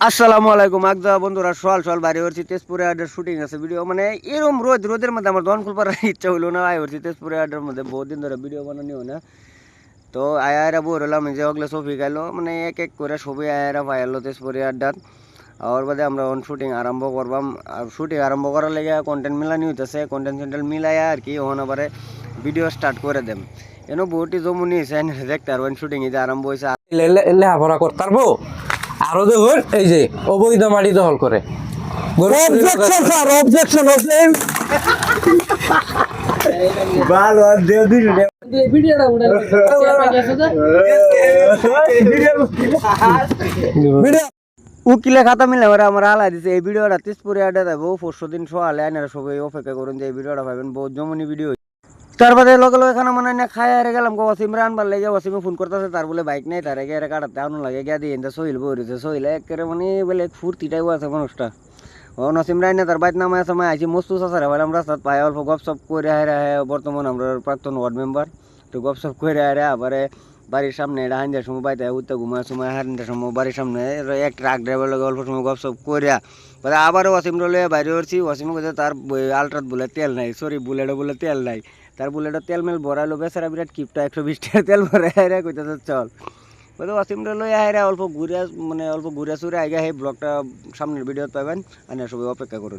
আসসালামু আলাইকুম আগদা বন্ধুরা সকাল সকাল বাইরে হচ্ছি তেজপুরে আড্ডার শুটিং আছে ভিডিও মানে এরকম রোদের মধ্যে আমার দন খুলবার ইচ্ছা হইলো না আয় হচ্ছি তেজপুরে আড্ডার মধ্যে বহুত দিন ধরে ভিডিও বানানি হয় না তো আয়ারা বোর হলাম যে ওগুলো ছবি গাইলো মানে এক এক করে ছবি আয়ারা পাইলো তেজপুরে আড্ডার আর বাদে আমরা অন শুটিং আরম্ভ করবাম আর শুটিং আরম্ভ করার লেগে কন্টেন্ট মিলানি হইতেছে কন্টেন্ট সেন্টেন্ট মিলাইয়া আর কি ওখানে আবার ভিডিও স্টার্ট করে দেম এনো বহুটি জমুনি দেখতে আর শুটিং এই যে আরম্ভ হয়েছে লেখাপড়া করতে পারবো। আরো দেখুন এই যে অবৈধ মাটি দখল করে অবজেকশন স্যার অবজেকশন অবজেকশন ভালো দেও দিন উকিলে খাতা মিলে আমার হালাই দিছে এই ভিডিওটা তেজপুরে আড্ডা দেবো 400 দিন সকালে আনারা সবাই অপেক্ষা করুন যে এই ভিডিওটা পাবেন বহুত জমনি ভিডিও তার বাদে লগে লগে এখানে মানে না খাই আর গেলাম ওয়াসিমরে আনবার লাগে ওয়াসিমে ফোন করতেছে তার বলে বাইক নেই তার আগে কাটাতে আনুন লাগে গিয়া দিয়ে সহিল বইছে সহিল একেবারে মানে বলে ফুর্তিটাইও আছে মানুষটা ও নসিম রায় না তার বাইক নামায় সময় আইছি মস্তু চাষারে বললাম রাস্তাত পাই অল্প গপসপ করে হায় বর্তমান আমরা প্রাক্তন ওয়ার্ড মেম্বার তো গপসপ করে হায় আবারে বাড়ির সামনে এটা হাইন্দার সময় বাইতে উঠতে ঘুমার সময় হাইন্দার সময় বাড়ির সামনে এক ট্রাক ড্রাইভার লগে অল্প সময় গপসপ করিয়া বলে আবারও ওয়াসিম রলে বাইরে উঠছি ওয়াসিম বলছে তার আলট্রাত বলে তেল নাই সরি বুলেটে বলে তেল নাই তার বুলেটে তেল মেল ভরাইলো বেচারা বিরাট কিপটা 120 টাকা তেল ভরে হায়রা কইতেছে চল বলে ওয়াসিম রলে হায়রা অল্প ঘুরে মানে অল্প ঘুরে চুরে আগে সেই ব্লগটা সামনের ভিডিওতে পাবেন আর সবাই অপেক্ষা করুন।